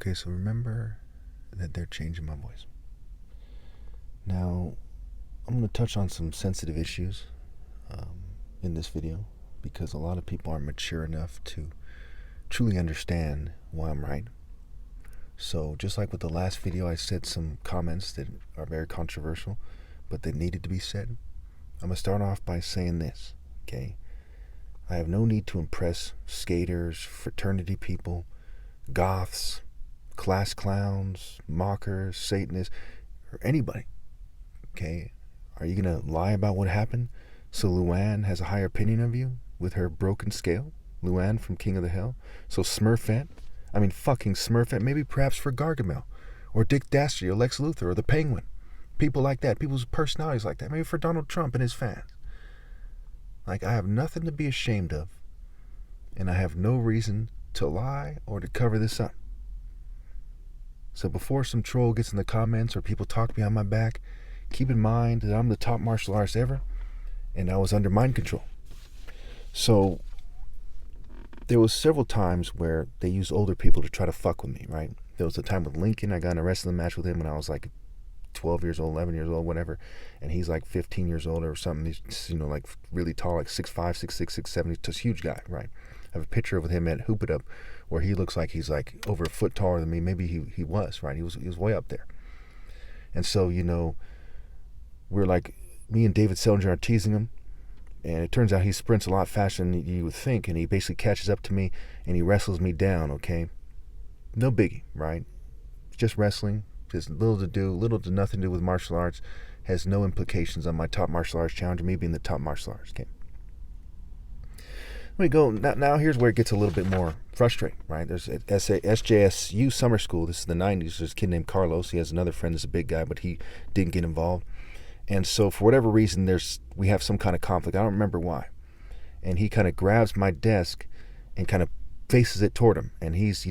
Okay, so remember that they're changing my voice. Now, I'm going to touch on some sensitive issues in this video because a lot of people aren't mature enough to truly understand why I'm right. So just like with the last video, I said some comments that are very controversial, but they needed to be said. I'm going to start off by saying this, okay? I have no need to impress skaters, fraternity people, goths, class clowns, mockers, Satanists, or anybody, okay? Are you going to lie about what happened so Luann has a higher opinion of you with her broken scale? Luann from King of the Hill? So fucking Smurfette, maybe perhaps for Gargamel, or Dick Dastardly, or Lex Luthor, or the Penguin. People like that, people's personalities like that. Maybe for Donald Trump and his fans. Like, I have nothing to be ashamed of, and I have no reason to lie or to cover this up. So before some troll gets in the comments or people talk behind my back, keep in mind that I'm the top martial artist ever, and I was under mind control. So there was several times where they used older people to try to fuck with me, right? There was a time with Lincoln. I got in a wrestling match with him when I was like 12 years old, 11 years old, whatever. And he's like 15 years old or something. He's, like really tall, like 6'5", 6'6", 6'7". He's just a huge guy, right? I have a picture of him at Hoop It Up where he looks like he's like over a foot taller than me. Maybe he was, right? He was way up there. And so, we're like, me and David Sellinger are teasing him. And it turns out he sprints a lot faster than you would think, and he basically catches up to me, and he wrestles me down, okay? No biggie, right? Just wrestling, just little to nothing to do with martial arts, has no implications on my top martial arts challenger, me being the top martial arts, okay? Let me go, now here's where it gets a little bit more frustrating, right? There's SJSU summer school, this is the 90s, there's a kid named Carlos, he has another friend that's a big guy, but he didn't get involved. And so for whatever reason, we have some kind of conflict. I don't remember why. And he kind of grabs my desk and kind of faces it toward him. And he's,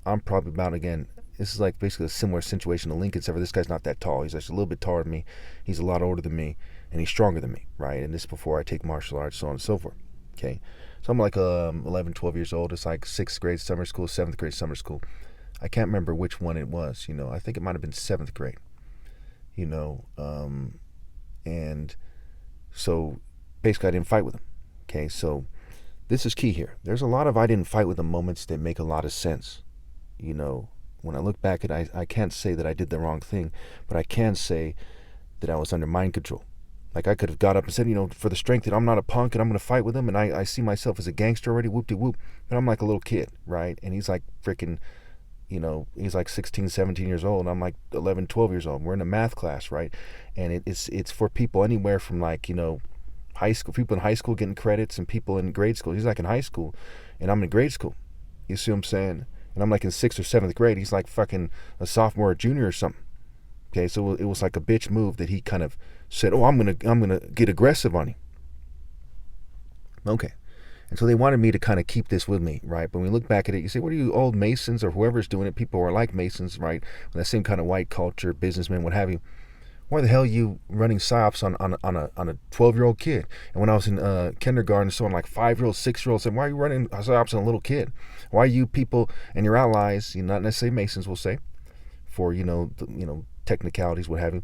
I'm probably about, again, this is like basically a similar situation to Lincoln, except for this guy's not that tall. He's actually a little bit taller than me. He's a lot older than me. And he's stronger than me, right? And this is before I take martial arts, so on and so forth. Okay? So I'm like 11, 12 years old. It's like 6th grade summer school, 7th grade summer school. I can't remember which one it was. I think it might have been 7th grade. And so basically I didn't fight with him. Okay, so this is key here. There's a lot of I didn't fight with him moments that make a lot of sense. When I look back at it, I can't say that I did the wrong thing, but I can say that I was under mind control. Like I could have got up and said, for the strength that I'm not a punk and I'm going to fight with him, and I see myself as a gangster already, whoop-de-whoop, but I'm like a little kid, right? And he's like freaking, he's like 16, 17 years old, and I'm like 11, 12 years old. We're in a math class, right? And it's for people anywhere from like, high school, people in high school getting credits and people in grade school. He's like in high school, and I'm in grade school. You see what I'm saying? And I'm like in 6th or 7th grade. He's like fucking a sophomore or junior or something. Okay, so it was like a bitch move that he kind of said, oh, I'm gonna get aggressive on you. Okay. And so they wanted me to kind of keep this with me, right? But when we look back at it, you say, what are you old Masons or whoever's doing it? People who are like Masons, right? With that same kind of white culture, businessmen, what have you. Why the hell are you running psyops on a 12-year-old kid? And when I was in kindergarten, so on, like 5-year-olds, 6-year-olds said, why are you running psyops on a little kid? Why are you people and your allies, not necessarily Masons, will say, for, technicalities, what have you.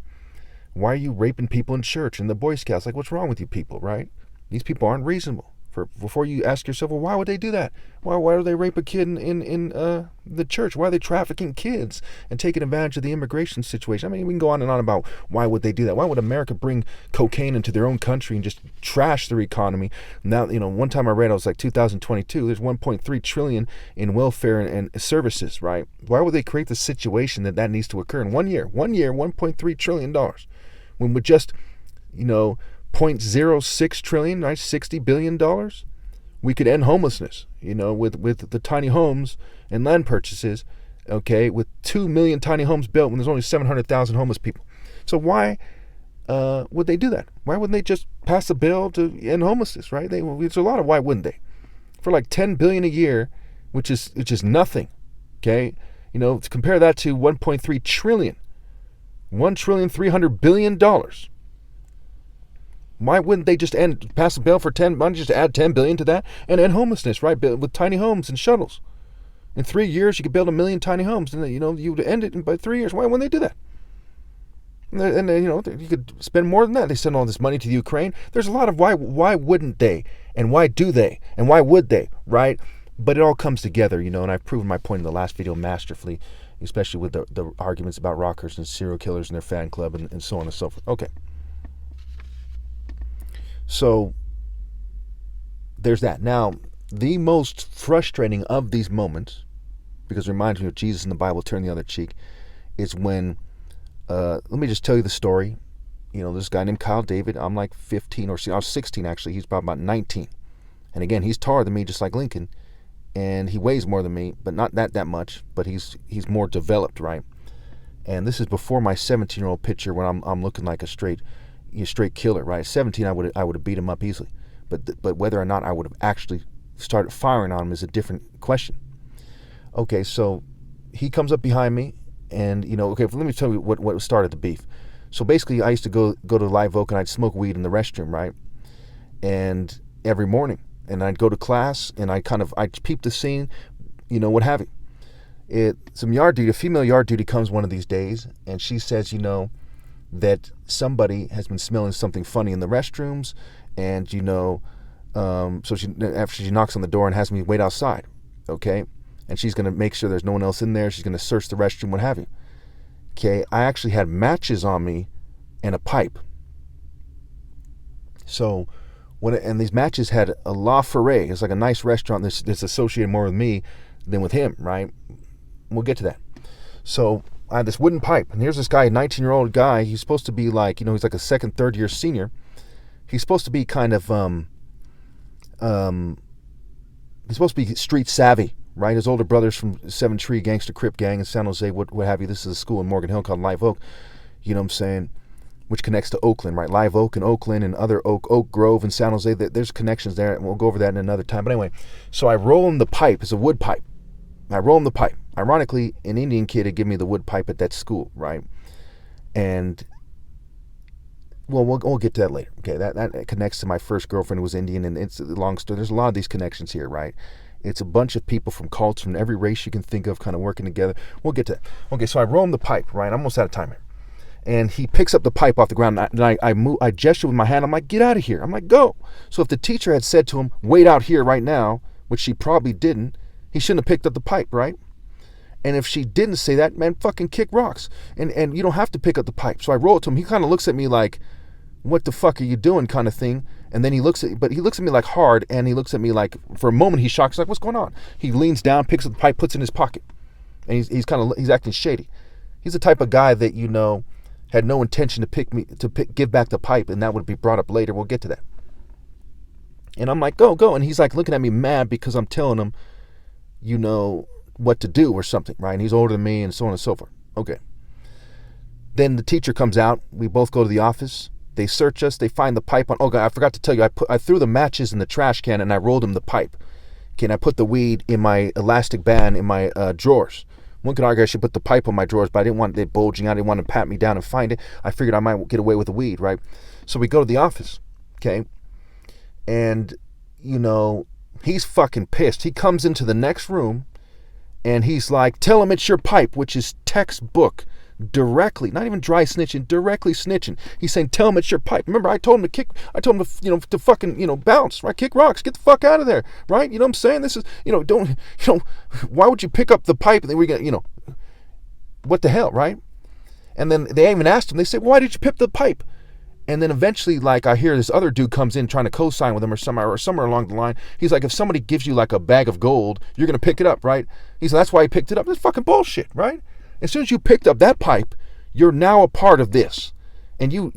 Why are you raping people in church and the Boy Scouts? Like, what's wrong with you people, right? These people aren't reasonable. Before you ask yourself, well, why would they do that? Why do they rape a kid in the church? Why are they trafficking kids and taking advantage of the immigration situation? I mean, we can go on and on about why would they do that? Why would America bring cocaine into their own country and just trash their economy? Now, one time I read, I was like 2022, there's 1.3 trillion in welfare and services, right? Why would they create the situation that needs to occur in 1 year? 1 year, $1.3 trillion. When with just, 0.06 trillion, right? $60 billion. We could end homelessness, with the tiny homes and land purchases, okay, with 2 million tiny homes built when there's only 700,000 homeless people. So why would they do that? Why wouldn't they just pass a bill to end homelessness, right? There's a lot of why wouldn't they? For like $10 billion a year, which is nothing, okay? To compare that to 1.3 trillion, $1.3 trillion. Why wouldn't they just pass a bill for 10 money, just add 10 billion to that and end homelessness, right? With tiny homes and shuttles. In 3 years, you could build 1 million tiny homes, and you would end it by 3 years. Why wouldn't they do that? And you could spend more than that. They send all this money to the Ukraine. There's a lot of why wouldn't they, and why do they, and why would they, right? But it all comes together, and I've proven my point in the last video masterfully, especially with the arguments about rockers and serial killers and their fan club and so on and so forth. Okay. So there's that. Now, the most frustrating of these moments, because it reminds me of Jesus in the Bible, turn the other cheek, is when, let me just tell you the story. This guy named Kyle David, I'm like 15 or I was 16 actually, he's probably about 19. And again, he's taller than me, just like Lincoln. And he weighs more than me, but not that much, but he's more developed, right? And this is before my 17-year-old picture when I'm looking like a straight killer, right? At 17, I would have beat him up easily. But whether or not I would have actually started firing on him is a different question. Okay, so he comes up behind me, and okay, let me tell you what started the beef. So basically, I used to go to Live Oak and I'd smoke weed in the restroom, right? And every morning, and I'd go to class and I'd peep the scene, what have you. Some yard duty, a female yard duty comes one of these days, and she says, that somebody has been smelling something funny in the restrooms, and so after she knocks on the door and has me wait outside, okay, and she's gonna make sure there's no one else in there. She's gonna search the restroom, what have you. Okay, I actually had matches on me and a pipe. So and these matches had a La Ferrée. It's like a nice restaurant that's associated more with me than with him, right? We'll get to that. So I had this wooden pipe, and here's this guy, a 19-year-old guy. He's supposed to be like, he's like a second, third year senior. He's supposed to be kind of, he's supposed to be street savvy, right? His older brother's from Seven Tree Gangster Crip Gang in San Jose, what have you. This is a school in Morgan Hill called Live Oak, you know what I'm saying? Which connects to Oakland, right? Live Oak and Oakland and other Oak Grove and San Jose. There's connections there, and we'll go over that in another time. But anyway, so I roll him the pipe. It's a wood pipe. I roll him the pipe. Ironically, an Indian kid had given me the wood pipe at that school, right? And, well, we'll get to that later. Okay, that connects to my first girlfriend who was Indian, and it's a long story. There's a lot of these connections here, right? It's a bunch of people from cults from every race you can think of kind of working together. We'll get to that. Okay, so I roll him the pipe, right? I'm almost out of time here. And he picks up the pipe off the ground, and I gesture with my hand. I'm like, get out of here. I'm like, go. So if the teacher had said to him, wait out here right now, which she probably didn't, he shouldn't have picked up the pipe, right? And if she didn't say that, man, fucking kick rocks. And you don't have to pick up the pipe. So I roll it to him. He kind of looks at me like, what the fuck are you doing kind of thing. And then he looks at me like hard, and he looks at me like, for a moment he's shocked. He's like, what's going on? He leans down, picks up the pipe, puts it in his pocket. And he's acting shady. He's the type of guy that, had no intention to give back the pipe, and that would be brought up later. We'll get to that. And I'm like, go. And he's like looking at me mad because I'm telling him, what to do or something, right? And he's older than me and so on and so forth. Okay. Then the teacher comes out. We both go to the office. They search us. They find the pipe on. Oh, God, I forgot to tell you. I threw the matches in the trash can and I rolled him the pipe. Okay, and I put the weed in my elastic band in my drawers. One could argue I should put the pipe on my drawers, but I didn't want it bulging out. I didn't want to pat me down and find it. I figured I might get away with the weed, right? So we go to the office, okay? And, he's fucking pissed. He comes into the next room, and he's like, tell him it's your pipe, which is textbook, directly, not even dry snitching, directly snitching. He's saying, tell him it's your pipe. Remember, I told him to fucking, bounce, right? Kick rocks, get the fuck out of there, right? You know what I'm saying? This is, why would you pick up the pipe and then we're gonna, what the hell, right? And then they even asked him, they said, why did you pick the pipe? And then eventually, like, I hear this other dude comes in trying to co-sign with him or somewhere along the line. He's like, if somebody gives you like a bag of gold, you're gonna pick it up, right? He's like, that's why he picked it up. That's fucking bullshit, right? As soon as you picked up that pipe, you're now a part of this, and you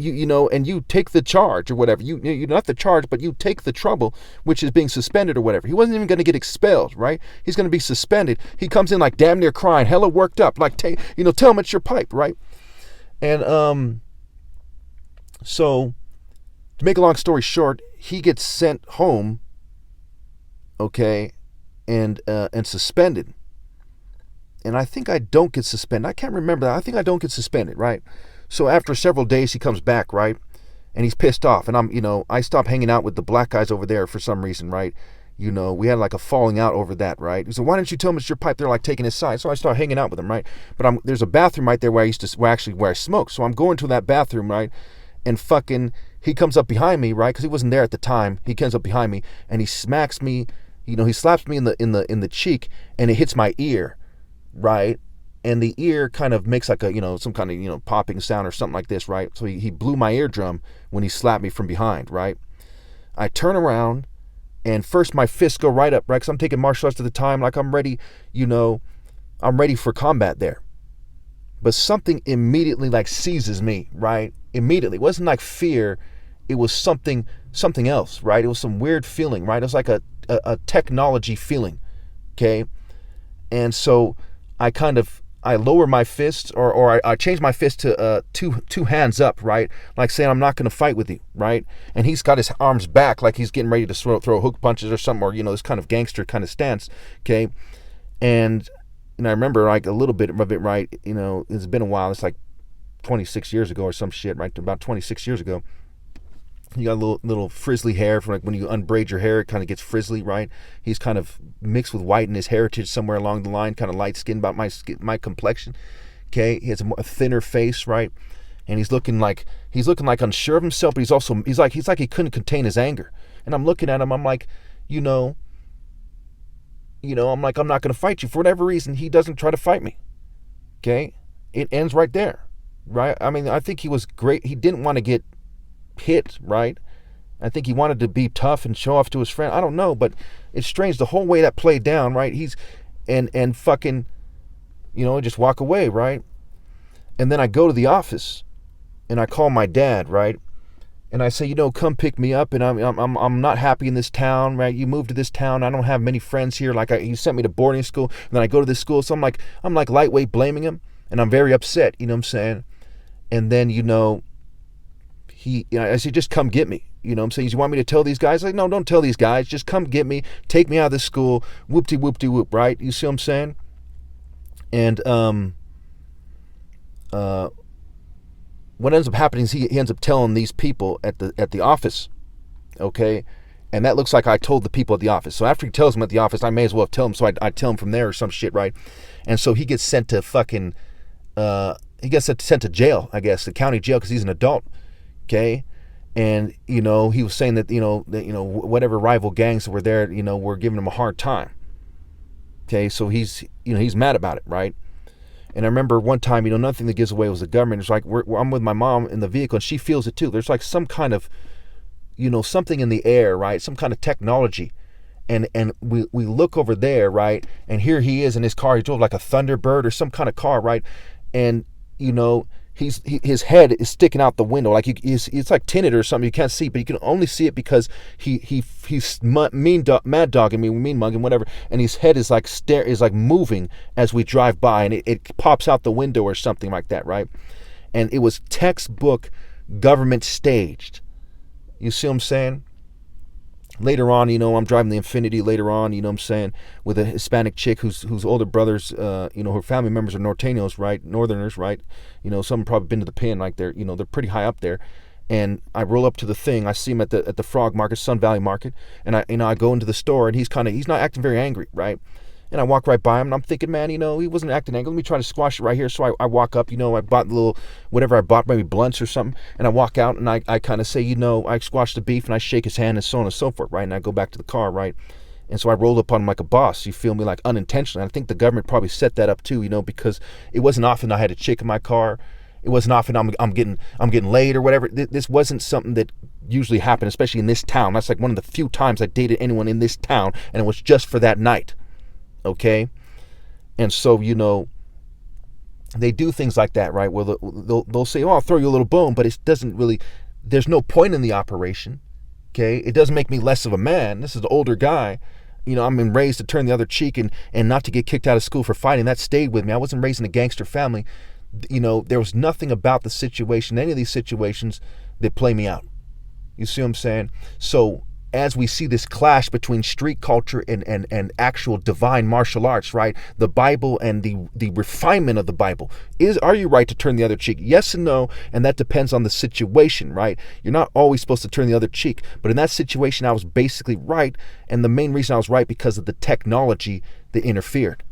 take the charge or whatever. You not the charge, but you take the trouble, which is being suspended or whatever. He wasn't even going to get expelled, right? He's going to be suspended. He comes in like damn near crying, hella worked up, like tell him it's your pipe, right? And so to make a long story short, he gets sent home, okay, and suspended. And I think I don't get suspended. I can't remember that. I think I don't get suspended, right? So after several days, he comes back, right? And he's pissed off. And I stop hanging out with the black guys over there for some reason, right? We had like a falling out over that, right? He said, why didn't you tell him it's your pipe? They're like taking his side. So I started hanging out with him, right? But there's a bathroom right there where where I smoke. So I'm going to that bathroom, right? And fucking, he comes up behind me, right? Because he wasn't there at the time. He comes up behind me and he smacks me, he slaps me in the cheek, and it hits my ear, right? And the ear kind of makes like a, some kind of, popping sound or something like this, right? So he blew my eardrum when he slapped me from behind, right? I turn around, and first my fists go right up, right? Because I'm taking martial arts at the time, like I'm ready, I'm ready for combat there. But something immediately like seizes me, right? Immediately. It wasn't like fear. It was something else, right? It was some weird feeling, right? It was like a technology feeling, okay? And so I lower my fists, or I change my fist to two hands up, right? Like saying, I'm not going to fight with you, right? And he's got his arms back like he's getting ready to throw hook punches or something, or, this kind of gangster kind of stance, okay? And I remember like a little bit of it, right? It's been a while. It's like 26 years ago or some shit, right? About 26 years ago. You got a little frizzly hair from like when you unbraid your hair, it kind of gets frizzly, right? He's kind of mixed with white in his heritage somewhere along the line, kind of light skinned about my complexion. Okay, he has a thinner face, right? And he's looking like unsure of himself, but he's like he couldn't contain his anger. And I'm looking at him, I'm like, I'm like, I'm not gonna fight you. For whatever reason, he doesn't try to fight me. Okay? It ends right there. Right? I mean, I think he was great. He didn't want to get hit, right? I think he wanted to be tough and show off to his friend. I don't know, but it's strange the whole way that played down, right? He's and fucking, just walk away, right? And then I go to the office and I call my dad, right? And I say, come pick me up, and I'm not happy in this town, right? You moved to this town. I don't have many friends here. Like you sent me to boarding school, and then I go to this school, so I'm like lightweight blaming him, and I'm very upset. You know what I'm saying? And then I said, just come get me. You know what I'm saying? You want me to tell these guys? Like, no, don't tell these guys. Just come get me. Take me out of this school. Whoop-de-whoop-de-whoop, right? You see what I'm saying? And what ends up happening is he ends up telling these people at the office, okay? And that looks like I told the people at the office. So after he tells them at the office, I may as well tell them. So I tell him from there or some shit, right? And so he gets sent to fucking, sent to jail, I guess, the county jail, because he's an adult, okay? And, he was saying that, whatever rival gangs that were there, were giving him a hard time. Okay, so he's mad about it, right? And I remember one time, nothing that gives away was the government. It's like I'm with my mom in the vehicle, and she feels it too. There's like some kind of, something in the air, right? Some kind of technology. And we look over there, right? And here he is in his car. He drove like a Thunderbird or some kind of car, right? And, his head is sticking out the window, like it's like tinted or something. You can't see, but you can only see it because he's mad dogging me, mean mugging, whatever. And his head is like moving as we drive by, and it pops out the window or something like that, right? And it was textbook government staged. You see what I'm saying? Later on, I'm driving the Infiniti later on, with a Hispanic chick whose older brothers, her family members are Norteños, right? Northerners, right? Some probably been to the Pin, like they're pretty high up there. And I roll up to the thing. I see him at the Frog Market, Sun Valley Market, and I go into the store, and he's not acting very angry, right? And I walk right by him, and I'm thinking, man, he wasn't acting angry. Let me try to squash it right here. So I walk up, I bought a little, whatever I bought, maybe blunts or something, and I walk out, and I kind of say, I squash the beef, and I shake his hand, and so on and so forth, right? And I go back to the car, right? And so I rolled up on him like a boss, you feel me, like unintentionally. I think the government probably set that up too, because it wasn't often I had a chick in my car. It wasn't often I'm getting laid or whatever. This wasn't something that usually happened, especially in this town. That's like one of the few times I dated anyone in this town, and it was just for that night. Okay, and so they do things like that, right? Where they'll say, "Oh, I'll throw you a little bone," but it doesn't really. There's no point in the operation. Okay, it doesn't make me less of a man. This is the older guy. I'm been raised to turn the other cheek and not to get kicked out of school for fighting. That stayed with me. I wasn't raised in a gangster family. There was nothing about the situation, any of these situations, that play me out. You see what I'm saying? So as we see this clash between street culture and actual divine martial arts, right? The Bible and the refinement of the Bible. Are you right to turn the other cheek? Yes and no, and that depends on the situation, right? You're not always supposed to turn the other cheek, but in that situation, I was basically right, and the main reason I was right because of the technology that interfered.